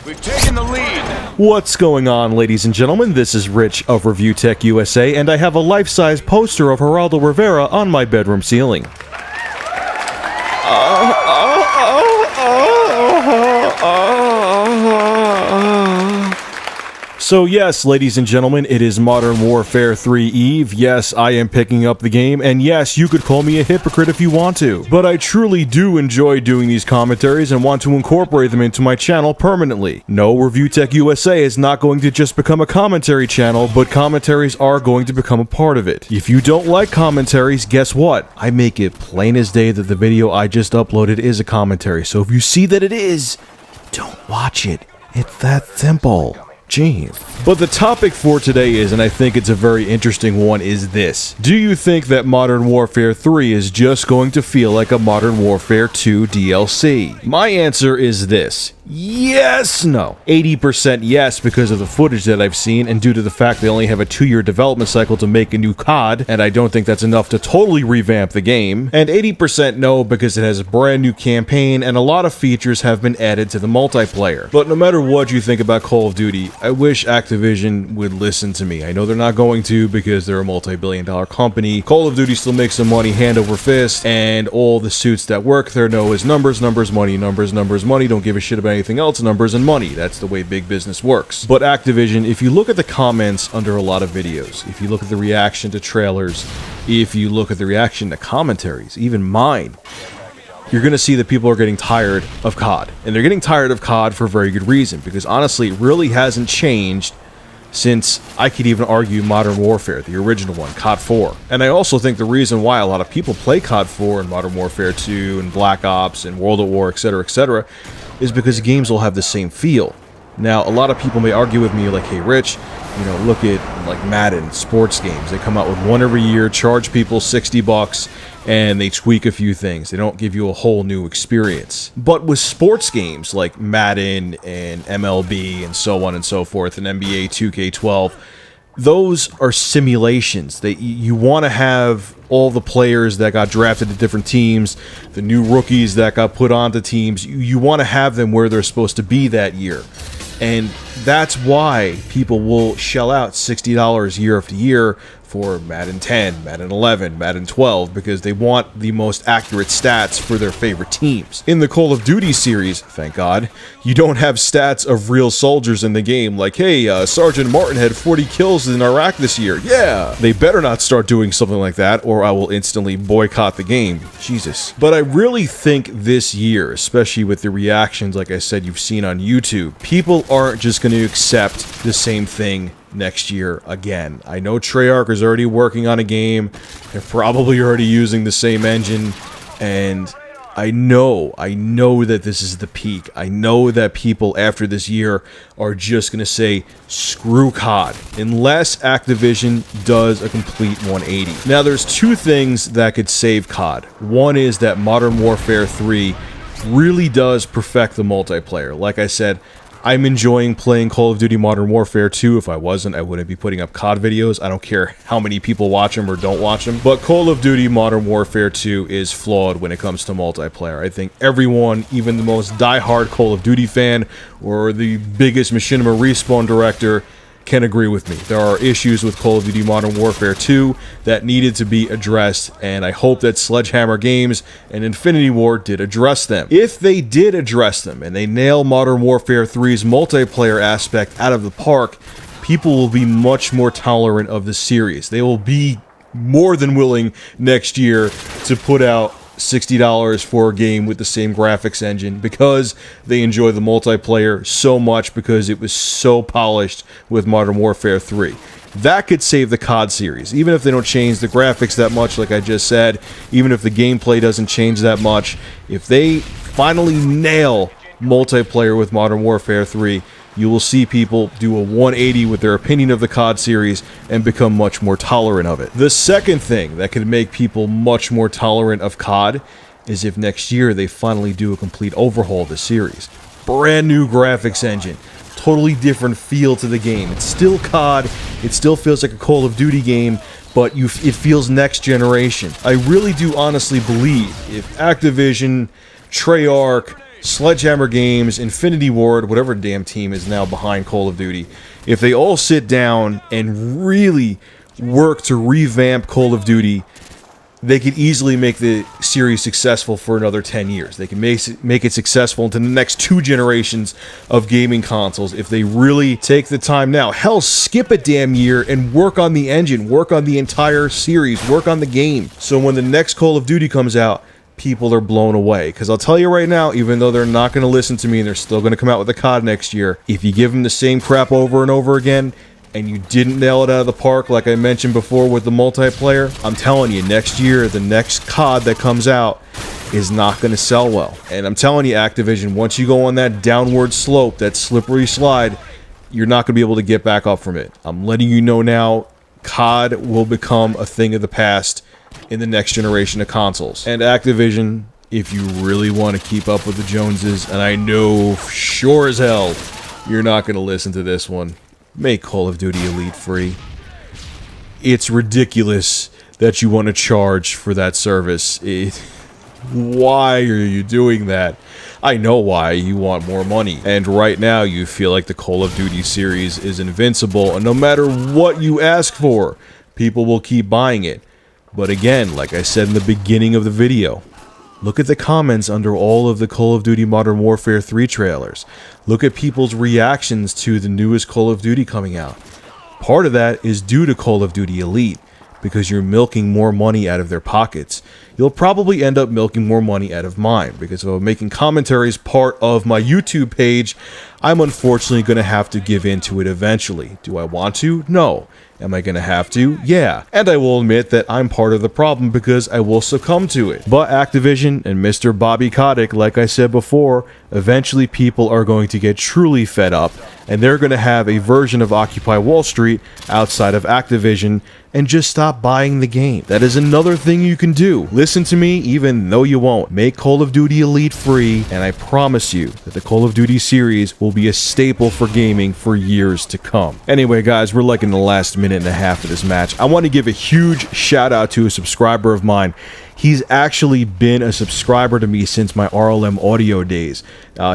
We've taken the lead. What's going on, ladies and gentlemen? This is Rich of Review Tech USA, and I have a life-size poster of Geraldo Rivera on my bedroom ceiling. So yes, ladies and gentlemen, it is Modern Warfare 3 Eve. Yes, I am picking up the game, and yes, you could call me a hypocrite if you want to. But I truly do enjoy doing these commentaries and want to incorporate them into my channel permanently. No, Review Tech USA is not going to just become a commentary channel, but commentaries are going to become a part of it. If you don't like commentaries, guess what? I make it plain as day that the video I just uploaded is a commentary, so if you see that it is, don't watch it. It's that simple. Jeez. But the topic for today is, and I think it's a very interesting one, is this. Do you think that Modern Warfare 3 is just going to feel like a Modern Warfare 2 DLC? My answer is this. Yes, no. 80% yes because of the footage that I've seen and due to the fact they only have a 2-year development cycle to make a new COD, and I don't think that's enough to totally revamp the game. And 80% no because it has a brand new campaign and a lot of features have been added to the multiplayer. But no matter what you think about Call of Duty, I wish Activision would listen to me. I know they're not going to because they're a multi-billion-dollar company. Call of Duty still makes some money hand over fist, and all the suits that work there know is numbers, numbers, money, numbers, numbers, money. Don't give a shit about anything else, numbers and money. That's the way big business works. But Activision, if you look at the comments under a lot of videos, if you look at the reaction to trailers, if you look at the reaction to commentaries, even mine, you're going to see that people are getting tired of COD. And they're getting tired of COD for a very good reason, because honestly, it really hasn't changed since I could even argue Modern Warfare, the original one, COD 4. And I also think the reason why a lot of people play COD 4 and Modern Warfare 2 and Black Ops and World at War, etc., is because the games will have the same feel. Now, a lot of people may argue with me like, hey Rich, you know, look at like Madden, sports games. They come out with one every year, charge people $60, and they tweak a few things. They don't give you a whole new experience. But with sports games like Madden and MLB and so on and so forth, and NBA 2K12, those are simulations. You want to have all the players that got drafted to different teams, the new rookies that got put onto teams. You want to have them where they're supposed to be that year. And that's why people will shell out $60 year after year for Madden 10, Madden 11, Madden 12, because they want the most accurate stats for their favorite teams. In the Call of Duty series, thank God, you don't have stats of real soldiers in the game, like, hey, Sergeant Martin had 40 kills in Iraq this year. Yeah! They better not start doing something like that, or I will instantly boycott the game. Jesus. But I really think this year, especially with the reactions, like I said, you've seen on YouTube, people aren't just going to accept the same thing next year again. I know Treyarch is already working on a game. They're probably already using the same engine, and I know that this is the peak. I know that people after this year are just going to say, screw COD, unless Activision does a complete 180. Now, there's two things that could save COD. One is that Modern Warfare 3 really does perfect the multiplayer. Like I said, I'm enjoying playing Call of Duty Modern Warfare 2. If I wasn't, I wouldn't be putting up COD videos. I don't care how many people watch them or don't watch them. But Call of Duty Modern Warfare 2 is flawed when it comes to multiplayer. I think everyone, even the most die-hard Call of Duty fan or the biggest Machinima Respawn director, can agree with me. There are issues with Call of Duty Modern Warfare 2 that needed to be addressed, and I hope that Sledgehammer Games and Infinity Ward did address them. If they did address them, and they nail Modern Warfare 3's multiplayer aspect out of the park, people will be much more tolerant of the series. They will be more than willing next year to put out $60 for a game with the same graphics engine because they enjoy the multiplayer so much because it was so polished with Modern Warfare 3. That could save the COD series, even if they don't change the graphics that much, like I just said, even if the gameplay doesn't change that much. If they finally nail multiplayer with Modern Warfare 3, you will see people do a 180 with their opinion of the COD series and become much more tolerant of it. The second thing that could make people much more tolerant of COD is if next year they finally do a complete overhaul of the series. Brand new graphics engine, totally different feel to the game. It's still COD, it still feels like a Call of Duty game, but it feels next generation. I really do honestly believe if Activision, Treyarch, Sledgehammer Games, Infinity Ward, whatever damn team is now behind Call of Duty, if they all sit down and really work to revamp Call of Duty, they could easily make the series successful for another 10 years. They can make it successful into the next 2 generations of gaming consoles if they really take the time now. Hell, skip a damn year and work on the engine, work on the entire series, work on the game. So when the next Call of Duty comes out, people are blown away. Because I'll tell you right now, even though they're not going to listen to me and they're still going to come out with a COD next year, if you give them the same crap over and over again, and you didn't nail it out of the park like I mentioned before with the multiplayer, I'm telling you, next year, the next COD that comes out is not going to sell well. And I'm telling you, Activision, once you go on that downward slope, that slippery slide, you're not going to be able to get back up from it. I'm letting you know now, COD will become a thing of the past in the next generation of consoles. And Activision, if you really want to keep up with the Joneses, and I know sure as hell you're not going to listen to this one, make Call of Duty Elite free. It's ridiculous that you want to charge for that service. Why are you doing that? I know why. You want more money. And right now you feel like the Call of Duty series is invincible, and no matter what you ask for, people will keep buying it. But again, like I said in the beginning of the video, look at the comments under all of the Call of Duty Modern Warfare 3 trailers. Look at people's reactions to the newest Call of Duty coming out. Part of that is due to Call of Duty Elite, because you're milking more money out of their pockets. You'll probably end up milking more money out of mine, because if I'm making commentaries part of my YouTube page, I'm unfortunately going to have to give in to it eventually. Do I want to? No. Am I going to have to? Yeah. And I will admit that I'm part of the problem because I will succumb to it. But Activision and Mr. Bobby Kotick, like I said before, eventually people are going to get truly fed up, and they're going to have a version of Occupy Wall Street outside of Activision and just stop buying the game. That is another thing you can do. Listen to me, even though you won't. Make Call of Duty Elite free, and I promise you that the Call of Duty series will be a staple for gaming for years to come. Anyway, guys, we're like in the last minute and a half of this match. I want to give a huge shout out to a subscriber of mine. He's actually been a subscriber to me since my RLM audio days.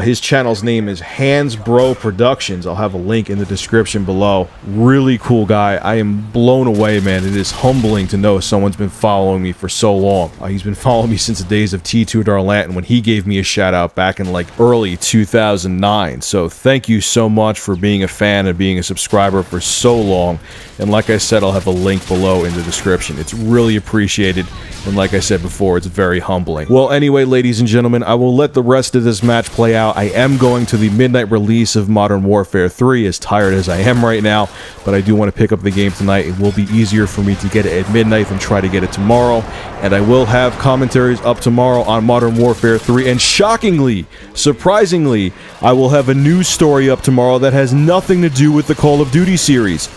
His channel's name is Hansbro Productions. I'll have a link in the description below. Really cool guy. I am blown away, man. It is humbling to know someone's been following me for so long. He's been following me since the days of T2 Darlanton when he gave me a shout out back in like early 2009. So thank you so much for being a fan and being a subscriber for so long. And like I said, I'll have a link below in the description. It's really appreciated. And like I said before, it's very humbling. Well, anyway, ladies and gentlemen, I will let the rest of this match play out. I am going to the midnight release of Modern Warfare 3, as tired as I am right now, but I do want to pick up the game tonight. It will be easier for me to get it at midnight than try to get it tomorrow, and I will have commentaries up tomorrow on Modern Warfare 3, and shockingly, surprisingly, I will have a news story up tomorrow that has nothing to do with the Call of Duty series.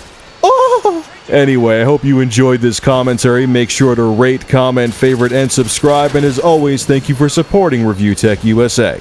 Oh! Anyway, I hope you enjoyed this commentary. Make sure to rate, comment, favorite, and subscribe. And as always, thank you for supporting Review Tech USA.